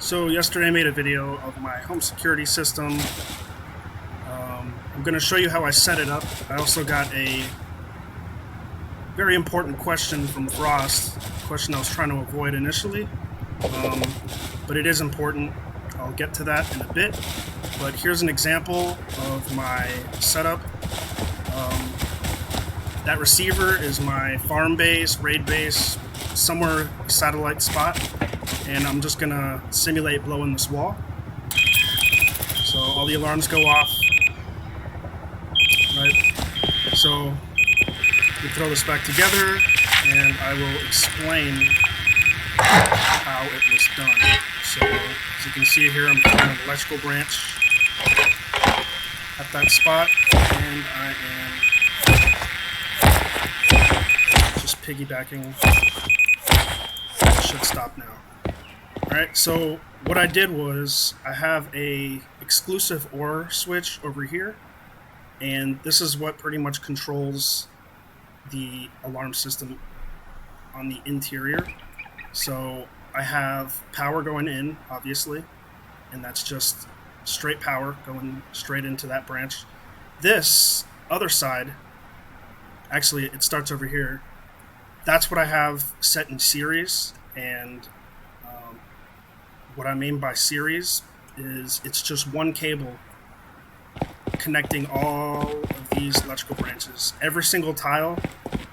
So yesterday I made a video of my home security system. I'm going to show you how I set it up. I also got a very important question from Frost, a question I was trying to avoid initially, but it is important. I'll get to that in a bit, but here's an example of my setup. That receiver is my farm base, raid base, somewhere satellite spot, and I'm just gonna simulate blowing this wall. So all the alarms go off, right? So we throw this back together, and I will explain how it was done. So as you can see here, I'm throwing an electrical branch at that spot, and I am just piggybacking. It should stop now. Alright, so what I did was I have a exclusive OR switch over here, and this is what pretty much controls the alarm system on the interior. So I have power going in, obviously, and that's just straight power going straight into that branch. This other side, actually it starts over here, that's what I have set in series. And what I mean by series is it's just one cable connecting all of these electrical branches. Every single tile,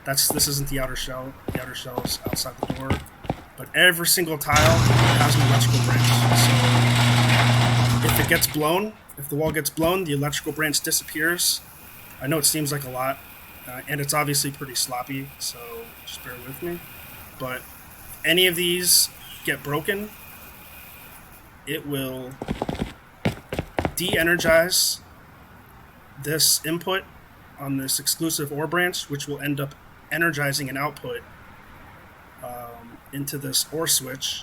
this isn't the outer shell. The outer shell is outside the door, but every single tile has an electrical branch. So if it gets blown, if the wall gets blown, the electrical branch disappears. I know it seems like a lot, and it's obviously pretty sloppy, so just bear with me. But any of these get broken, it will de-energize this input on this exclusive OR branch, which will end up energizing an output into this OR switch,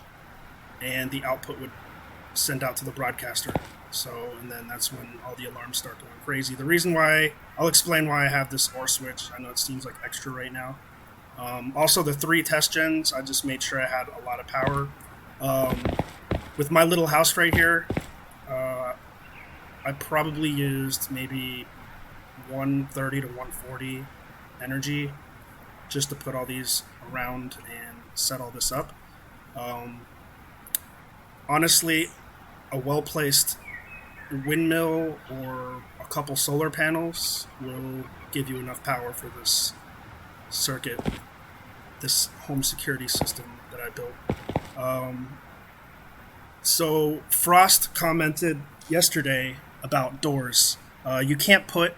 and the output would send out to the broadcaster. So, and then that's when all the alarms start going crazy. The reason why, I'll explain why I have this OR switch. I know it seems like extra right now. Also, the 3 test gens, I just made sure I had a lot of power. With my little house right here, I probably used maybe 130 to 140 energy just to put all these around and set all this up. Honestly, a well-placed windmill or a couple solar panels will give you enough power for this circuit, this home security system that I built. So Frost commented yesterday about doors. You can't put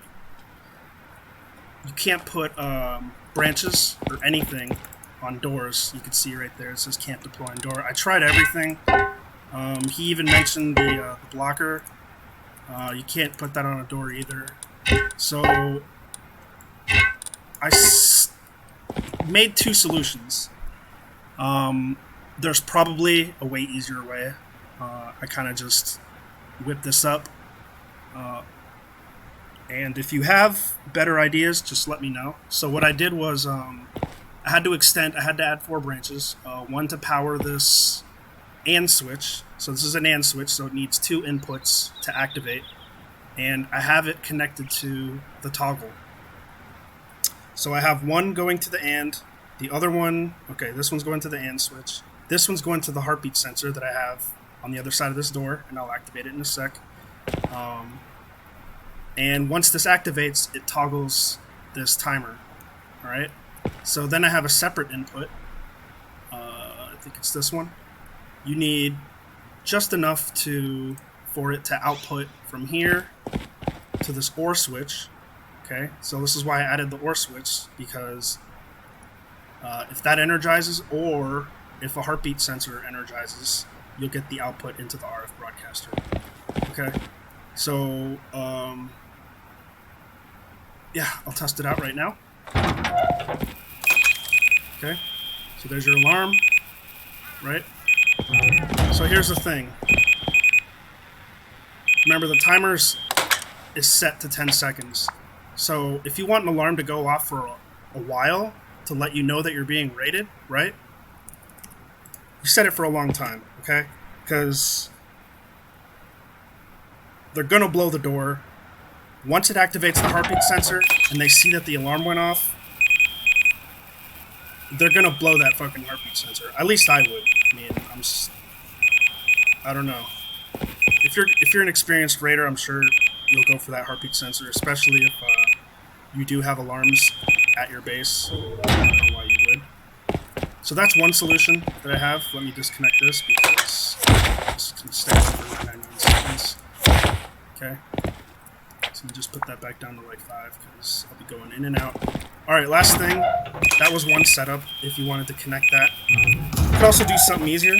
branches or anything on doors. You can see right there it says can't deploy on door. I tried everything. He even mentioned the blocker. You can't put that on a door either. So I made 2 solutions. There's probably a way easier way. I kind of just whipped this up. And if you have better ideas, just let me know. So what I did was I had to add 4 branches. One to power this AND switch. So this is an AND switch, so it needs 2 inputs to activate. And I have it connected to the toggle. So I have one going to the AND. The other one, okay, this one's going to the AND switch. This one's going to the heartbeat sensor that I have on the other side of this door, and I'll activate it in a sec. And once this activates, it toggles this timer. All right. So then I have a separate input. I think it's this one. You need just enough for it to output from here to this OR switch. Okay. So this is why I added the OR switch, because if that energizes, or if a heartbeat sensor energizes, you'll get the output into the RF broadcaster. Okay. So, yeah, I'll test it out right now. Okay, so there's your alarm, right? So here's the thing. Remember, the timer is set to 10 seconds. So if you want an alarm to go off for a while to let you know that you're being raided, right? You set it for a long time, okay? because they're gonna blow the door. Once it activates the heartbeat sensor and they see that the alarm went off, they're gonna blow that fucking heartbeat sensor. At least I would. I mean, I don't know. If you're an experienced raider, I'm sure you'll go for that heartbeat sensor, especially if you do have alarms at your base. I don't know why you would. So that's one solution that I have. Let me disconnect this because this can stay on for 99 seconds. Okay. So let me just put that back down to like 5 because I'll be going in and out. Alright, last thing. That was one setup if you wanted to connect that. You could also do something easier.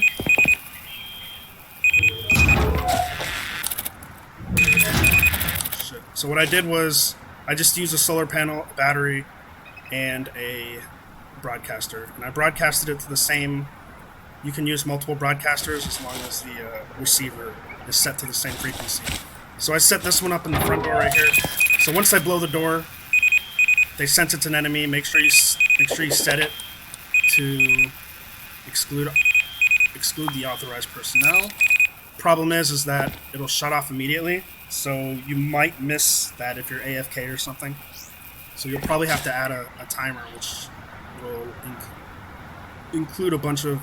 Shit. So what I did was I just used a solar panel, a battery, and a broadcaster. And I broadcasted it to the same... You can use multiple broadcasters as long as the receiver is set to the same frequency. So I set this one up in the front door right here. So once I blow the door, they sense it's an enemy. Make sure you set it to exclude the authorized personnel. Problem is that it'll shut off immediately, so you might miss that if you're AFK or something. So you'll probably have to add a timer, which will include a bunch of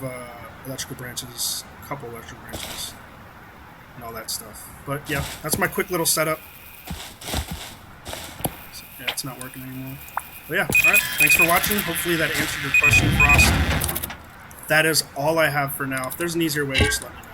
electrical branches, a couple electrical branches, and all that stuff. But yeah, that's my quick little setup. So, yeah, it's not working anymore. But yeah, alright, thanks for watching. Hopefully that answered your question, Frost. That is all I have for now. If there's an easier way, just let me know.